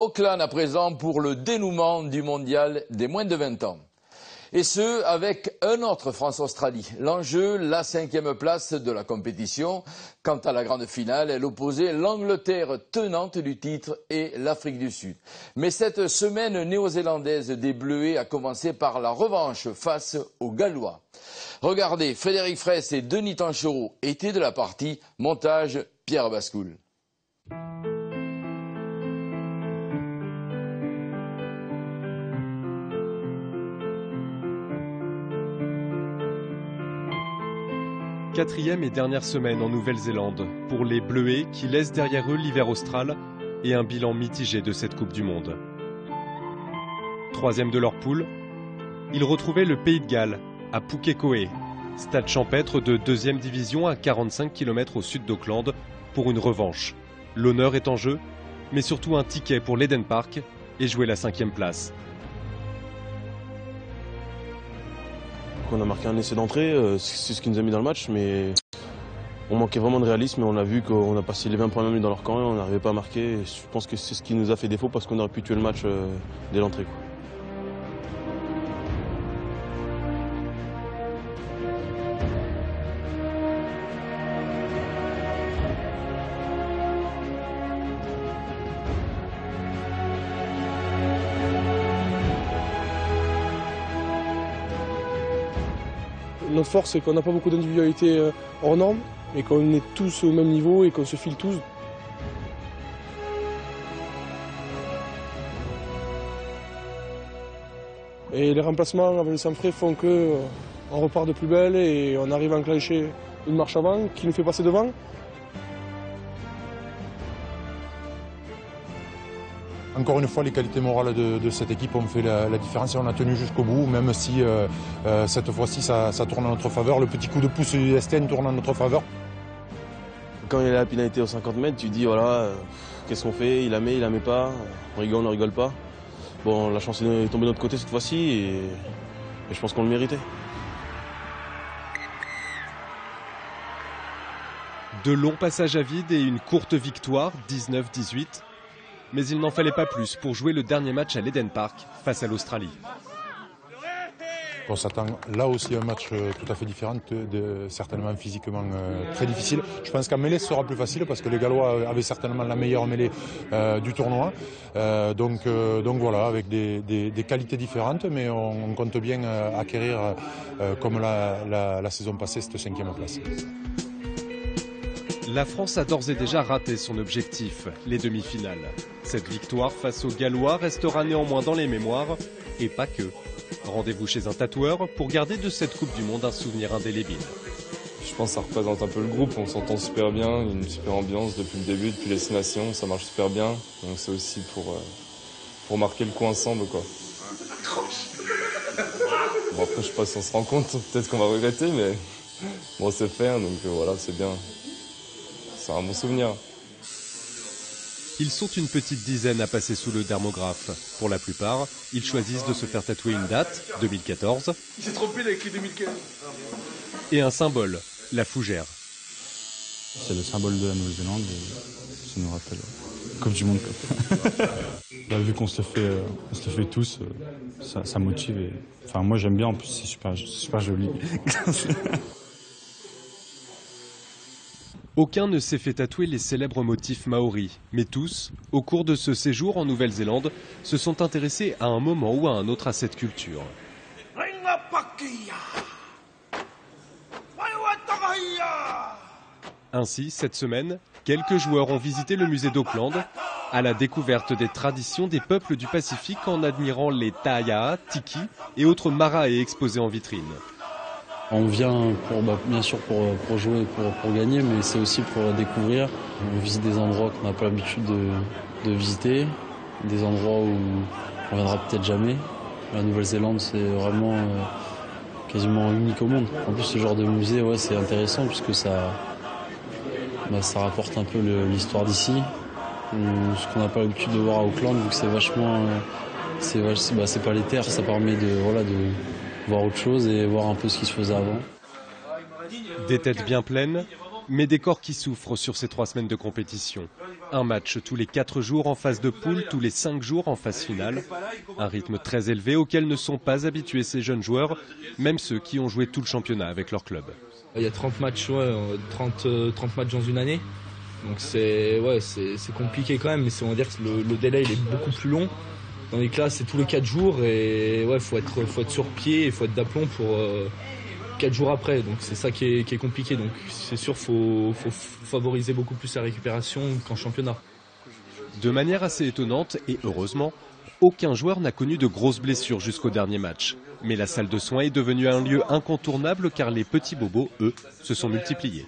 Auckland à présent pour le dénouement du mondial des moins de 20 ans. Et ce, avec un autre France-Australie. L'enjeu, la 5e place de la compétition. Quant à la grande finale, elle opposait l'Angleterre tenante du titre et l'Afrique du Sud. Mais cette semaine néo-zélandaise des Bleuets a commencé par la revanche face aux Gallois. Regardez, Frédéric Fraisse et Denis Tanchereau étaient de la partie. Montage, Pierre Bascoul. Quatrième et dernière semaine en Nouvelle-Zélande pour les Bleuets qui laissent derrière eux l'hiver austral et un bilan mitigé de cette Coupe du Monde. Troisième de leur poule, ils retrouvaient le Pays de Galles à Pukekohe, stade champêtre de 2e division à 45 km au sud d'Auckland pour une revanche. L'honneur est en jeu, mais surtout un ticket pour l'Eden Park et jouer la 5e place. On a marqué un essai d'entrée, c'est ce qui nous a mis dans le match, mais on manquait vraiment de réalisme et on a vu qu'on a passé les 20 premières minutes dans leur camp et on n'arrivait pas à marquer. Et je pense que c'est ce qui nous a fait défaut parce qu'on aurait pu tuer le match dès l'entrée. Notre force, c'est qu'on n'a pas beaucoup d'individualité hors normes, mais qu'on est tous au même niveau et qu'on se file tous. Et les remplacements avec le sang frais font qu'on repart de plus belle et on arrive à enclencher une marche avant qui nous fait passer devant. Encore une fois, les qualités morales de cette équipe ont fait la différence et on a tenu jusqu'au bout, même si cette fois-ci ça tourne en notre faveur. Le petit coup de pouce du STN tourne en notre faveur. Quand il y a la pénalité aux 50 mètres, tu dis voilà, qu'est-ce qu'on fait? Il la met pas, on rigole, on ne rigole pas. Bon, la chance est tombée de notre côté cette fois-ci et je pense qu'on le méritait. De longs passages à vide et une courte victoire, 19-18. Mais il n'en fallait pas plus pour jouer le dernier match à l'Eden Park face à l'Australie. On s'attend là aussi à un match tout à fait différent, certainement physiquement très difficile. Je pense qu'en mêlée ce sera plus facile parce que les Gallois avaient certainement la meilleure mêlée du tournoi. Donc voilà, avec des qualités différentes, mais on compte bien acquérir, comme la saison passée, cette 5e place. La France a d'ores et déjà raté son objectif, les demi-finales. Cette victoire face aux Gallois restera néanmoins dans les mémoires, et pas que. Rendez-vous chez un tatoueur pour garder de cette Coupe du Monde un souvenir indélébile. Je pense que ça représente un peu le groupe, on s'entend super bien, une super ambiance depuis le début, depuis les 6 nations, ça marche super bien. Donc c'est aussi pour marquer le coup ensemble, quoi. Bon, après je sais pas si on se rend compte, peut-être qu'on va regretter, mais bon c'est fait, donc voilà, c'est bien. C'est un bon souvenir. Ils sont une petite dizaine à passer sous le dermographe. Pour la plupart, ils choisissent de se faire tatouer une date, 2014. Il s'est trompé avec les 2015. Et un symbole, la fougère. C'est le symbole de la Nouvelle-Zélande et ça nous rappelle la Coupe du Monde. Là, vu qu'on se le fait tous, ça motive. Enfin, moi j'aime bien, en plus c'est super joli. Aucun ne s'est fait tatouer les célèbres motifs maoris, mais tous, au cours de ce séjour en Nouvelle-Zélande, se sont intéressés à un moment ou à un autre à cette culture. Ainsi, cette semaine, quelques joueurs ont visité le musée d'Auckland à la découverte des traditions des peuples du Pacifique en admirant les taayaa, tiki et autres marae exposés en vitrine. On vient bien sûr pour jouer, pour gagner, mais c'est aussi pour découvrir. On visite des endroits qu'on n'a pas l'habitude de visiter, des endroits où on viendra peut-être jamais. La Nouvelle-Zélande, c'est vraiment quasiment unique au monde. En plus, ce genre de musée, ouais, c'est intéressant puisque ça rapporte un peu l'histoire d'ici. Ce qu'on n'a pas l'habitude de voir à Auckland, vu que c'est vachement, c'est pas les terres, ça permet de voir autre chose et voir un peu ce qui se faisait avant. Des têtes bien pleines, Mais des corps qui souffrent sur ces 3 semaines de compétition. Un match tous les 4 jours en phase de poule, tous les 5 jours en phase finale. Un rythme très élevé auquel ne sont pas habitués ces jeunes joueurs, même ceux qui ont joué tout le championnat avec leur club. Il y a 30 matchs, 30 matchs dans une année. Donc c'est compliqué quand même, mais on va dire que le délai il est beaucoup plus long. Dans les classes, c'est tous les 4 jours et faut être sur pied, il faut être d'aplomb pour 4 jours après. Donc c'est ça qui est compliqué. Donc c'est sûr, faut favoriser beaucoup plus la récupération qu'en championnat. De manière assez étonnante et heureusement, aucun joueur n'a connu de grosses blessures jusqu'au dernier match. Mais la salle de soins est devenue un lieu incontournable car les petits bobos, eux, se sont multipliés.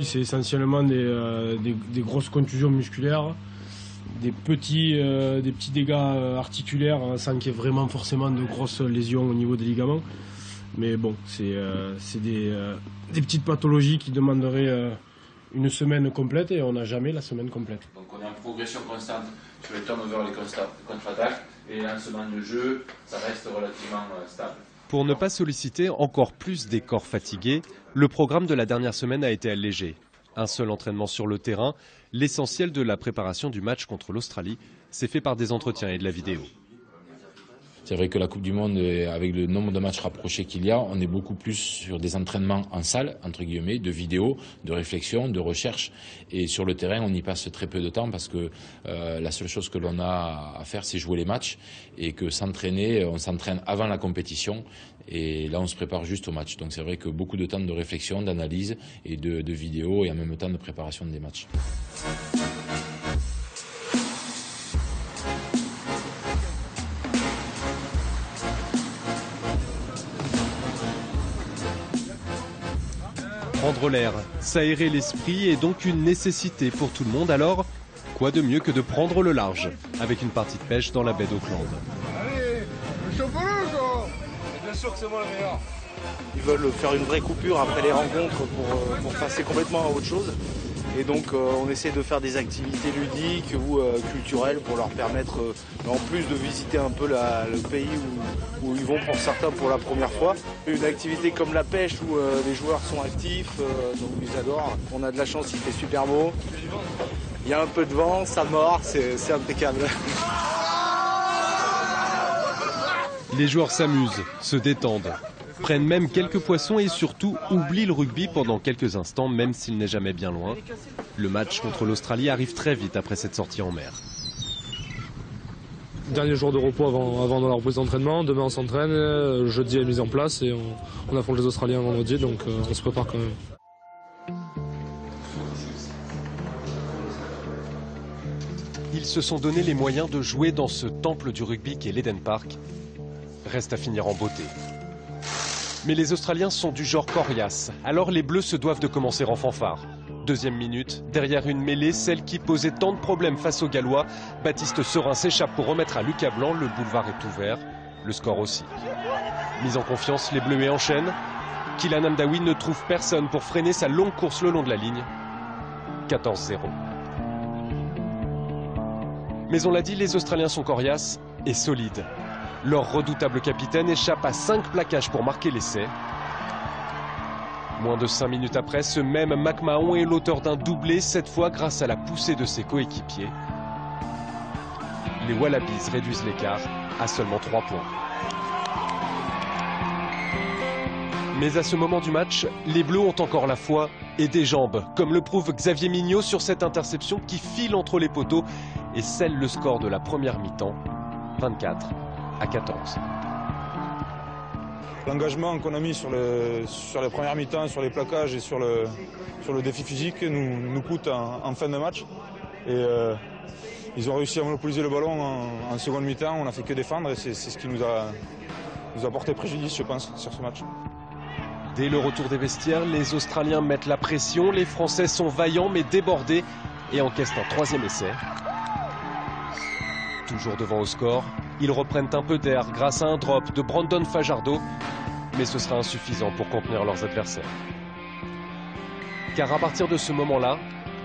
C'est essentiellement des grosses contusions musculaires, des petits dégâts articulaires sans qu'il y ait vraiment forcément de grosses lésions au niveau des ligaments. Mais bon, c'est des petites pathologies qui demanderaient une semaine complète et on n'a jamais la semaine complète. Donc on est en progression constante sur les turnovers, les contre-attaques et les lancements de jeu, ça reste relativement stable. Pour ne pas solliciter encore plus des corps fatigués, le programme de la dernière semaine a été allégé. Un seul entraînement sur le terrain, l'essentiel de la préparation du match contre l'Australie s'est fait par des entretiens et de la vidéo. C'est vrai que la Coupe du Monde, avec le nombre de matchs rapprochés qu'il y a, on est beaucoup plus sur des entraînements en salle, entre guillemets, de vidéo, de réflexion, de recherche. Et sur le terrain, on y passe très peu de temps parce que la seule chose que l'on a à faire, c'est jouer les matchs. Et que s'entraîner, on s'entraîne avant la compétition. Et là, on se prépare juste au match. Donc c'est vrai que beaucoup de temps de réflexion, d'analyse et de vidéo et en même temps de préparation des matchs. Prendre l'air, s'aérer l'esprit est donc une nécessité pour tout le monde. Alors, quoi de mieux que de prendre le large avec une partie de pêche dans la baie d'Auckland. Allez, le championnat quoi. Bien sûr que c'est moi le meilleur. Ils veulent faire une vraie coupure après les rencontres pour passer complètement à autre chose. Et donc on essaie de faire des activités ludiques ou culturelles pour leur permettre, en plus de visiter un peu le pays où ils vont pour certains pour la première fois. Une activité comme la pêche où les joueurs sont actifs, donc ils adorent. On a de la chance, il fait super beau. Il y a un peu de vent, ça mord, c'est impeccable. Les joueurs s'amusent, se détendent, prennent même quelques poissons et surtout oublient le rugby pendant quelques instants, même s'il n'est jamais bien loin. Le match contre l'Australie arrive très vite après cette sortie en mer. Dernier jour de repos avant la reprise d'entraînement. Demain on s'entraîne, jeudi est mise en place et on affronte les Australiens vendredi, donc on se prépare quand même. Ils se sont donné les moyens de jouer dans ce temple du rugby qu'est l'Eden Park. Reste à finir en beauté. Mais les Australiens sont du genre coriace, alors les Bleus se doivent de commencer en fanfare. Deuxième minute, derrière une mêlée, celle qui posait tant de problèmes face aux Gallois, Baptiste Serin s'échappe pour remettre à Lucas Blanc, le boulevard est ouvert, le score aussi. Mise en confiance, les Bleus enchaînent. Kylian Amdaoui ne trouve personne pour freiner sa longue course le long de la ligne. 14-0. Mais on l'a dit, les Australiens sont coriaces et solides. Leur redoutable capitaine échappe à 5 plaquages pour marquer l'essai. Moins de 5 minutes après, ce même McMahon est l'auteur d'un doublé, cette fois grâce à la poussée de ses coéquipiers. Les Wallabies réduisent l'écart à seulement 3 points. Mais à ce moment du match, les Bleus ont encore la foi et des jambes, comme le prouve Xavier Mignot sur cette interception qui file entre les poteaux et scelle le score de la première mi-temps, 24-14. L'engagement qu'on a mis sur les premières mi-temps, sur les plaquages et sur le défi physique nous coûte en fin de match. Et ils ont réussi à monopoliser le ballon en seconde mi-temps, on n'a fait que défendre et c'est ce qui nous a porté préjudice, je pense, sur ce match. Dès le retour des vestiaires, les Australiens mettent la pression, les Français sont vaillants mais débordés et encaissent un 3e essai. Toujours devant au score, ils reprennent un peu d'air grâce à un drop de Brandon Fajardo, mais ce sera insuffisant pour contenir leurs adversaires. Car à partir de ce moment-là,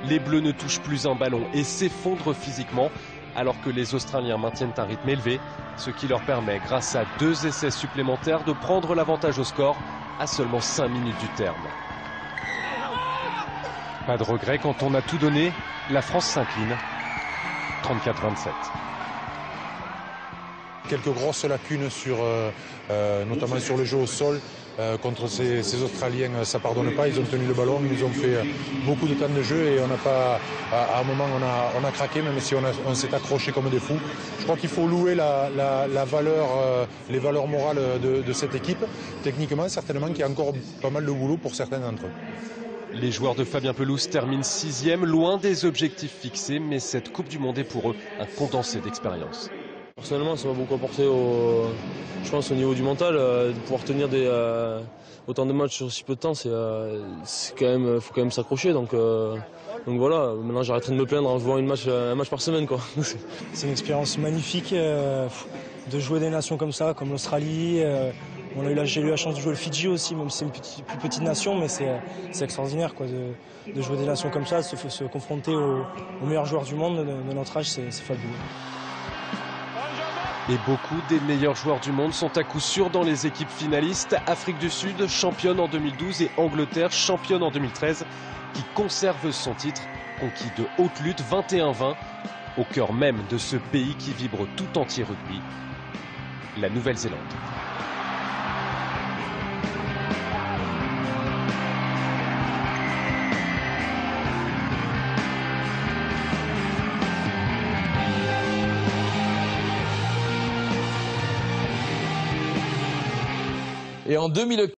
les Bleus ne touchent plus un ballon et s'effondrent physiquement, alors que les Australiens maintiennent un rythme élevé, ce qui leur permet, grâce à 2 essais supplémentaires, de prendre l'avantage au score à seulement 5 minutes du terme. Pas de regret quand on a tout donné, la France s'incline 34-27. Quelques grosses lacunes notamment sur le jeu au sol. Contre ces Australiens, ça pardonne pas. Ils ont tenu le ballon, ils nous ont fait beaucoup de temps de jeu et on n'a pas, à un moment, on a craqué, même si on s'est accroché comme des fous. Je crois qu'il faut louer la valeur, les valeurs morales de cette équipe. Techniquement, certainement, qu'il y a encore pas mal de boulot pour certains d'entre eux. Les joueurs de Fabien Pelouse terminent 6e, loin des objectifs fixés, mais cette Coupe du Monde est pour eux un condensé d'expérience. Personnellement, ça m'a beaucoup apporté je pense, au niveau du mental. De pouvoir tenir autant de matchs sur si peu de temps, faut quand même s'accrocher. Donc voilà, maintenant j'arrêterai de me plaindre en jouant un match par semaine, quoi. C'est une expérience magnifique de jouer des nations comme ça, comme l'Australie. J'ai eu la chance de jouer le Fidji aussi, même si c'est une plus petite nation, mais c'est extraordinaire quoi, de jouer des nations comme ça, de se confronter aux meilleurs joueurs du monde de notre âge, c'est fabuleux. Et beaucoup des meilleurs joueurs du monde sont à coup sûr dans les équipes finalistes. Afrique du Sud, championne en 2012, et Angleterre, championne en 2013, qui conserve son titre, conquis de haute lutte 21-20, au cœur même de ce pays qui vibre tout entier rugby, la Nouvelle-Zélande. Et en 2015,